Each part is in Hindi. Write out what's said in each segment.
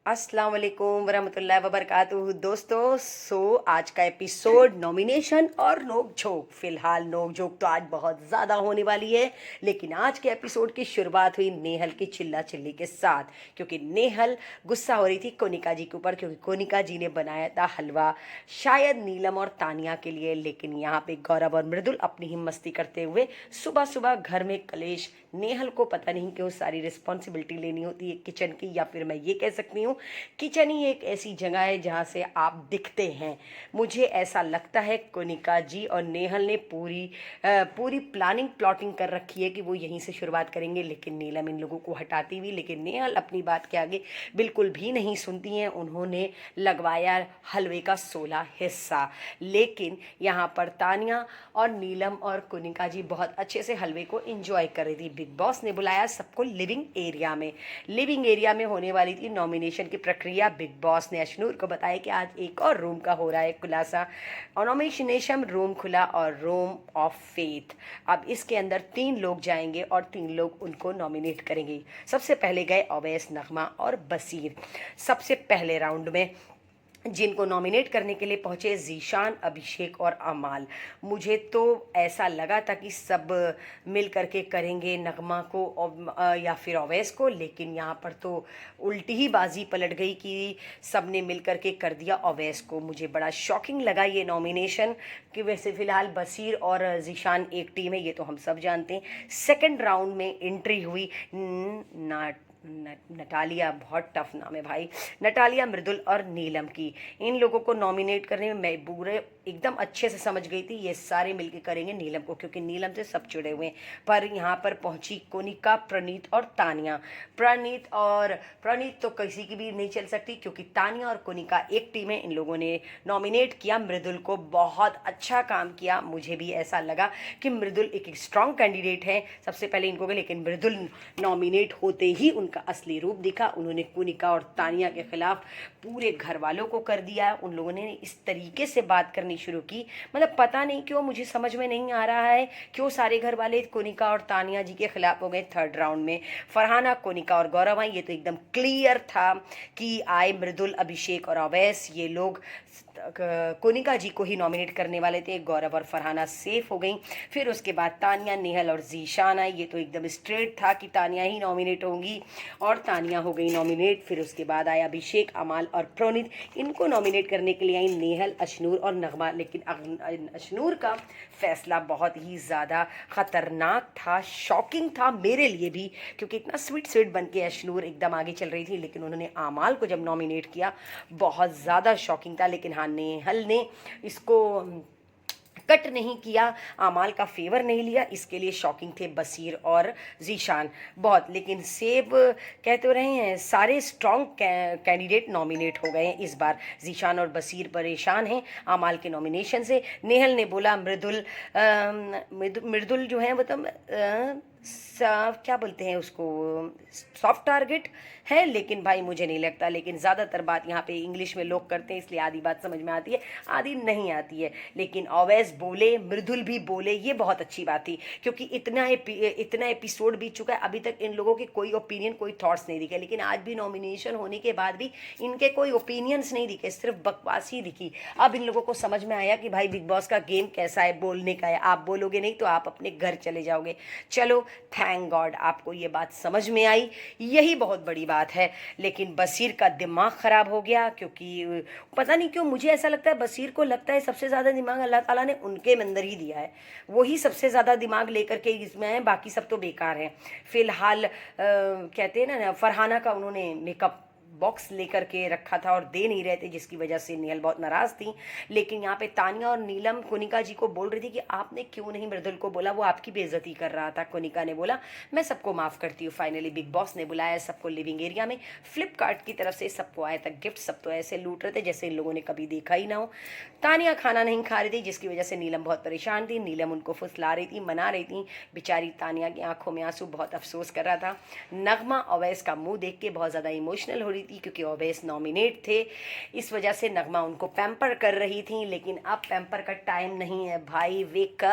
अस्सलाम वालेकुम वरहमतुल्लाहि वबरकातुहू दोस्तों। आज का एपिसोड नॉमिनेशन और नोक झोंक। फिलहाल नोक झोंक तो आज बहुत ज़्यादा होने वाली है, लेकिन आज के एपिसोड की शुरुआत हुई नेहल की चिल्ला चिल्ली के साथ, क्योंकि नेहल गुस्सा हो रही थी कोनिका जी के ऊपर, क्योंकि कोनिका जी ने बनाया था हलवा शायद नीलम और तानिया के लिए। लेकिन यहाँ पे गौरव और मृदुल अपनी ही मस्ती करते हुए सुबह सुबह घर में कलेश। नेहल को पता नहीं क्यों सारी रिस्पॉन्सिबिलिटी लेनी होती है किचन की, या फिर मैं ये कह सकती हूँ किचन ही एक ऐसी जगह है जहाँ से आप दिखते हैं। मुझे ऐसा लगता है कोनिका जी और नेहल ने पूरी प्लानिंग प्लॉटिंग कर रखी है कि वो यहीं से शुरुआत करेंगे, लेकिन नीलम इन लोगों को हटाती हुई। लेकिन नेहल अपनी बात के आगे बिल्कुल भी नहीं सुनती हैं। उन्होंने लगवाया हलवे का 16 हिस्सा, लेकिन यहाँ पर तानिया और नीलम और कोनिका जी बहुत अच्छे से हलवे को एंजॉय कर रही थी। बिग बॉस ने बुलाया सबको लिविंग एरिया में होने वाली थी नॉमिनेशन की प्रक्रिया। बिग बॉस ने अशनूर को बताया कि आज एक और रूम का हो रहा है खुलासा, और नॉमिनेशन रूम खुला और रूम ऑफ फेथ। अब इसके अंदर 3 लोग जाएंगे और 3 लोग उनको नॉमिनेट करेंगे। सबसे पहले गए अवैस, नगमा और बसीर। सबसे पहले राउंड में जिनको नॉमिनेट करने के लिए पहुंचे जीशान, अभिषेक और अमाल। मुझे तो ऐसा लगा था कि सब मिल करके करेंगे नगमा को या फिर अवैस को, लेकिन यहाँ पर तो उल्टी ही बाजी पलट गई कि सब ने मिल करके कर दिया अवैस को। मुझे बड़ा शॉकिंग लगा ये नॉमिनेशन कि वैसे फ़िलहाल बसीर और जीशान एक टीम है, ये तो हम सब जानते हैं। सेकेंड राउंड में एंट्री हुई नटालिया, बहुत टफ नाम है भाई, नटालिया, मृदुल और नीलम की। इन लोगों को नॉमिनेट करने में मैं पूरे एकदम अच्छे से समझ गई थी ये सारे मिलके करेंगे नीलम को, क्योंकि नीलम से सब जुड़े हुए हैं। पर यहाँ पर पहुंची कोनिका, प्रणीत और तानिया। प्रणीत तो किसी की भी नहीं चल सकती, क्योंकि तानिया और कोनिका एक टीम है। इन लोगों ने नॉमिनेट किया मृदुल को, बहुत अच्छा काम किया। मुझे भी ऐसा लगा कि मृदुल एक स्ट्रॉन्ग कैंडिडेट है सबसे पहले इनको, लेकिन मृदुल नॉमिनेट होते ही उनका असली रूप दिखा। उन्होंने कोनिका और तानिया के खिलाफ पूरे घर वालों को कर दिया। उन लोगों ने इस तरीके से बात करनी शुरू की, मतलब पता नहीं क्यों, मुझे समझ में नहीं आ रहा है क्यों सारे घर वाले कोनिका और तानिया जी के खिलाफ हो गए। थर्ड राउंड में फरहाना, कोनिका और गौरव आई। ये तो एकदम क्लियर था कि आए मृदुल, अभिषेक और अवैस, ये लोग कोनिका जी को ही नॉमिनेट करने वाले थे। गौरव और फरहाना सेफ हो गई। फिर उसके बाद तानिया, नेहल और जीशान आई। ये तो एकदम स्ट्रेट था कि तानिया ही नॉमिनेट होंगी, और तानिया हो गई नॉमिनेट। फिर उसके बाद आया अभिषेक, अमाल और प्रणीत। इनको नॉमिनेट करने के लिए आई नेहल, अशनूर और नगमा। लेकिन अशनूर का फैसला बहुत ही ज़्यादा ख़तरनाक था, शॉकिंग था मेरे लिए भी, क्योंकि इतना स्वीट बन के अशनूर एकदम आगे चल रही थी। लेकिन उन्होंने अमाल को जब नॉमिनेट किया बहुत ज़्यादा शॉकिंग था। लेकिन हाँ, नेहल ने इसको कट नहीं किया, अमाल का फेवर नहीं लिया, इसके लिए शॉकिंग थे बसीर और जीशान बहुत। लेकिन सेब कह तो रहे हैं, सारे स्ट्रॉन्ग कैंडिडेट नॉमिनेट हो गए हैं इस बार। जीशान और बसीर परेशान हैं अमाल के नॉमिनेशन से। नेहल ने बोला मृदुल जो है मतलब क्या बोलते हैं उसको, सॉफ्ट टारगेट है, लेकिन भाई मुझे नहीं लगता। लेकिन ज़्यादातर बात यहाँ पे इंग्लिश में लोग करते हैं, इसलिए आधी बात समझ में आती है, आधी नहीं आती है। लेकिन अवैस बोले, मृदुल भी बोले, ये बहुत अच्छी बात थी, क्योंकि इतना एपिसोड बीत चुका है, अभी तक इन लोगों के कोई ओपिनियन, कोई थॉट्स नहीं दिखे। लेकिन आज भी नॉमिनेशन होने के बाद भी इनके कोई ओपिनियंस नहीं दिखे, सिर्फ बकवास ही दिखी। अब इन लोगों को समझ में आया कि भाई बिग बॉस का गेम कैसा है, बोलने का है। आप बोलोगे नहीं तो आप अपने घर चले जाओगे। चलो, थैंक गॉड आपको ये बात समझ में आई, यही बहुत बड़ी बात है। लेकिन बसीर का दिमाग ख़राब हो गया, क्योंकि पता नहीं क्यों मुझे ऐसा लगता है, बसीर को लगता है सबसे ज़्यादा दिमाग अल्लाह ताला ने उनके अंदर ही दिया है। वही सबसे ज़्यादा दिमाग लेकर के इसमें है, बाकी सब तो बेकार हैं। फिलहाल कहते हैं ना, फरहाना का उन्होंने मेकअप बॉक्स लेकर के रखा था और दे नहीं रहे थे, जिसकी वजह से नेहल बहुत नाराज़ थी। लेकिन यहाँ पे तानिया और नीलम कोनिका जी को बोल रही थी कि आपने क्यों नहीं मृदुल को बोला, वो आपकी बेइज्जती कर रहा था। कोनिका ने बोला मैं सबको माफ़ करती हूँ। फाइनली बिग बॉस ने बुलाया सबको लिविंग एरिया में। फ्लिपकार्ट की तरफ से सबको आया था गिफ्ट। सब तो ऐसे लूट रहे थे जैसे इन लोगों ने कभी देखा ही ना हो। तानिया खाना नहीं खा रही थी, जिसकी वजह से नीलम बहुत परेशान थी। नीलम उनको फुसला रही थी, मना रही थी। बेचारी तानिया की आंखों में आंसू, बहुत अफसोस कर रहा था। नगमा अवैस का मुंह देख के बहुत ज़्यादा इमोशनल हो रही थी क्योंकि ओवैस नॉमिनेट थे, इस वजह से नगमा उनको पैम्पर कर रही थी। लेकिन अब पैम्पर का टाइम नहीं है भाई, वेक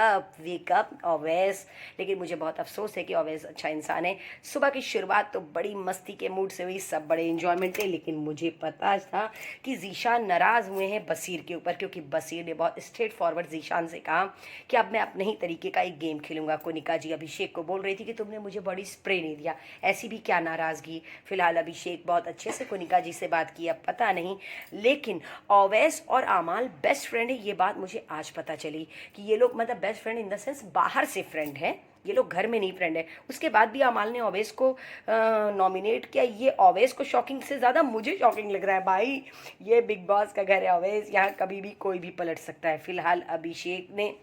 अप ओवैस। लेकिन मुझे बहुत अफसोस है कि ओवैस अच्छा इंसान है। सुबह की शुरुआत तो बड़ी मस्ती के मूड से हुई, सब बड़े इंजॉयमेंट थे, लेकिन मुझे पता था कि जीशान नाराज़ हुए हैं बसीर के ऊपर, क्योंकि बसीर ने बहुत स्ट्रेट फॉरवर्ड जीशान से कहा कि अब मैं अपने ही तरीके का एक गेम खेलूंगा। कोनिका जी अभिषेक को बोल रही थी कि तुमने मुझे बॉडी स्प्रे नहीं दिया, ऐसी भी क्या नाराज़गी। फिलहाल अभिषेक बहुत अच्छे से कोनिका जी से बात की, अब पता नहीं। लेकिन ओवैस और आमाल बेस्ट फ्रेंड है, ये बात मुझे आज पता चली कि ये लोग मतलब best friend in the sense बाहर से फ्रेंड है, ये लोग घर में नहीं फ्रेंड है। उसके बाद भी अमाल ने ओवैस को नॉमिनेट किया। ये ओवैस को शॉकिंग से ज़्यादा मुझे शॉकिंग लग रहा है भाई। ये बिग बॉस का घर है ओवैस, यहाँ कभी भी कोई भी पलट सकता है। फिलहाल अभिषेक ने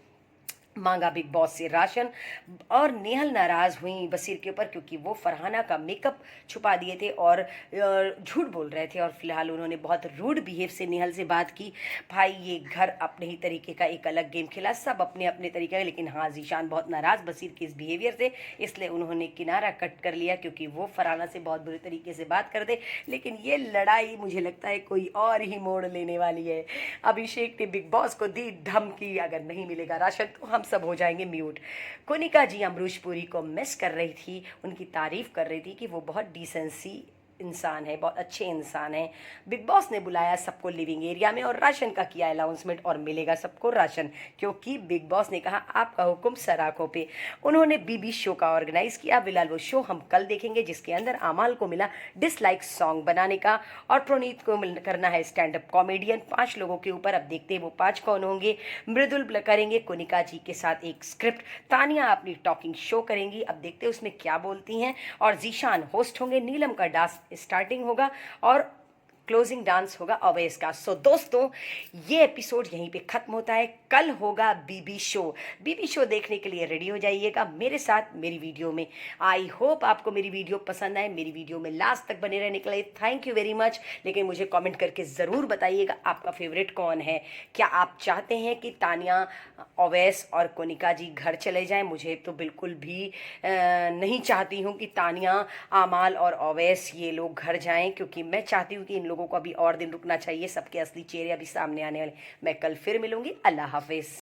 मांगा बिग बॉस से राशन, और नेहल नाराज़ हुई बसीर के ऊपर क्योंकि वो फरहाना का मेकअप छुपा दिए थे और झूठ बोल रहे थे। और फिलहाल उन्होंने बहुत रूड बिहेव से नेहल से बात की। भाई ये घर अपने ही तरीके का एक अलग गेम खेला, सब अपने अपने तरीके का। लेकिन हाँ, जीशान बहुत नाराज़ बसीर के इस बिहेवियर से, इसलिए उन्होंने किनारा कट कर लिया क्योंकि वो फरहाना से बहुत बुरे तरीके से बात कर दे। लेकिन ये लड़ाई मुझे लगता है कोई और ही मोड़ लेने वाली है। अभिषेक ने बिग बॉस को दी धमकी, अगर नहीं मिलेगा राशन तो हम सब हो जाएंगे म्यूट। कोनिका जी अमरूश पुरी को मिस कर रही थी, उनकी तारीफ कर रही थी कि वो बहुत डिसेंसी इंसान है, बहुत अच्छे इंसान है। बिग बॉस ने बुलाया सबको लिविंग एरिया में और राशन का किया अनाउंसमेंट, और मिलेगा सबको राशन, क्योंकि बिग बॉस ने कहा आपका हुक्म सराखों पे। उन्होंने बीबी शो का ऑर्गेनाइज किया। फिलहाल वो शो हम कल देखेंगे, जिसके अंदर आमाल को मिला डिसलाइक सॉन्ग बनाने का और प्रोनीत को करना है स्टैंड अप कॉमेडियन 5 लोगों के ऊपर। अब देखते हैं वो 5 कौन होंगे। मृदुल करेंगे कोनिका जी के साथ एक स्क्रिप्ट, तानिया अपनी टॉकिंग शो करेंगी, अब देखते हैं उसमें क्या बोलती हैं। और जीशान होस्ट होंगे, नीलम का डांस स्टार्टिंग होगा और क्लोजिंग डांस होगा ओवैस का। सो दोस्तों, ये एपिसोड यहीं पे खत्म होता है। कल होगा बीबी शो। बीबी शो देखने के लिए रेडी हो जाइएगा मेरे साथ मेरी वीडियो में। आई होप आपको मेरी वीडियो पसंद आए। मेरी वीडियो में लास्ट तक बने रहने के लिए थैंक यू वेरी मच। लेकिन मुझे कमेंट करके ज़रूर बताइएगा आपका फेवरेट कौन है। क्या आप चाहते हैं कि तानिया, ओवैस और कोनिका जी घर चले जाएं? मुझे तो बिल्कुल भी नहीं चाहती हूँ कि तानिया, आमाल और ओवैस ये लोग घर जाएं, क्योंकि मैं चाहती हूँ कि इन लोगों को अभी और दिन रुकना चाहिए। सबके असली चेहरे अभी सामने आने वाले। मैं कल फिर मिलूंगी। अल्लाह हाफिज़।